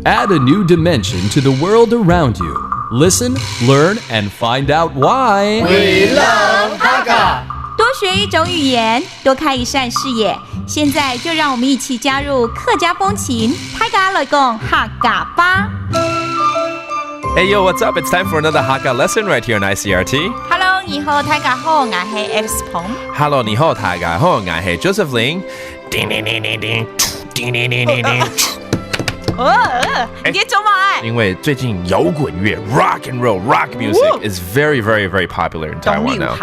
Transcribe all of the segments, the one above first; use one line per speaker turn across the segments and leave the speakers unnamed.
Add a new dimension to the world around you. Listen, learn, and find out why.
We love Hakka.
多学一种语言，多开一扇视野。现在就让我们一起加入客家风情，大家来讲客家吧。
Hey yo, what's up? It's time for another Hakka lesson right here on ICRT.
Hello， 你好，大家好，我係 Alice 彭。
Hello, 你好，大家好，我係 Joseph Ling。叮叮叮叮叮，叮叮叮叮叮。
你做乜？
因為最近搖滾樂 rock and roll rock music is very very very popular in Taiwan now.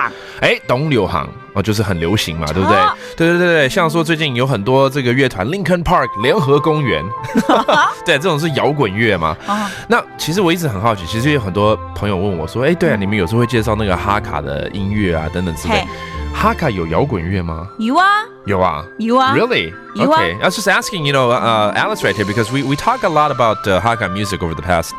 懂流行就是很流行嘛，对不对？对，像说最近有很多这个乐团 Linkin Park 联合公园，对，这种是摇滚乐嘛。那其实我一直很好奇，其实有很多朋友问我说，对啊，你们有时候会介绍那个哈卡的音乐啊等等之类。哈卡有摇滚乐吗？
有啊。
Really? Okay. I was just asking, Alice right here, because we talk a lot about Hakka music over the past,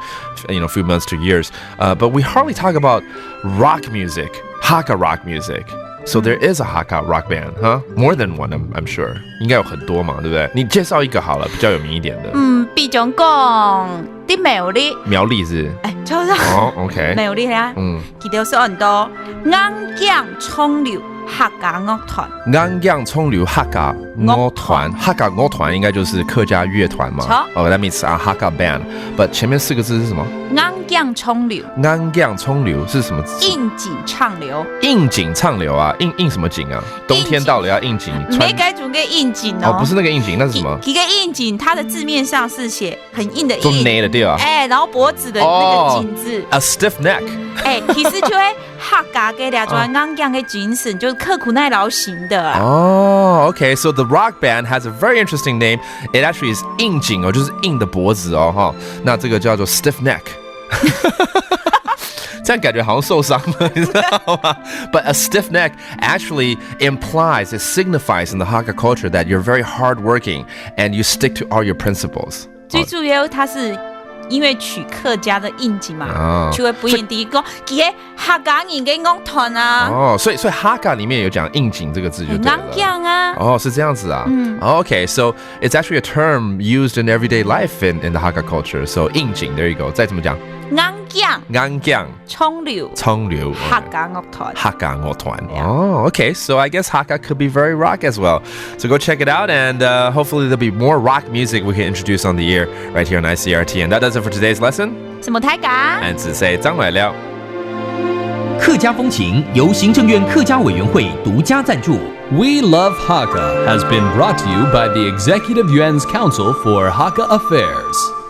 few months to years, but we hardly talk about rock music, Hakka rock music. So there is a Hakka rock band, huh? More than one, I'm sure. 应该有很多嘛，对不对？你介绍一个好了，比较有名一点的。
比如講啲苗栗。
苗栗是？
錯。
OK。
苗栗啊，佢哋有很多啱鏡沖流客家樂團。
啱鏡沖流客家樂團，客家樂團應該就是客家樂團嘛。that means a Hakka band. But 前面4個字是什麼？
啱鏡沖流。
啱鏡沖流是什麼字？
應景唱流。
應景唱流啊，應什麼景啊？冬天到了要應景。
沒該種嘅應景哦。
不是那個應景，那是什麼？
一個應景，它的字面上是寫很硬的硬。
做捏的對啊。
然後脖子的那個景字。
A stiff neck。
其實就係客家嘅兩種啱鏡嘅精神，就是刻苦耐勞型的。
Okay. So the rock band has a very interesting name. It actually is 硬景就是硬的脖子哈。那这个叫做 stiff neck。这样感觉好像受伤了，你知道吗？ But a stiff neck actually implies, it signifies in the Hakka culture that you're very hardworking and you stick to all your principles.
最主要它是因为取客家的印记嘛，就会不一定講其實客家人嘅樂團啊。
所以 Hakka 裡面有講應景這個字就對了。
講啊。
是這樣子啊。Okay, so it's actually a term used in everyday life in the Hakka culture. So 應景 there you go. 再怎麼講？啱鏡
沖流客家樂團。
Okay, so I guess Hakka could be very rock as well. So go check it out, and hopefully there'll be more rock music we can introduce on the air right here on ICRT. And that does it for today's lesson.
什麼大家？
俺只say張來了。
客家風情由行政院客家委員會獨家贊助。
We Love Hakka has been brought to you by the Executive Yuan's Council for Hakka Affairs.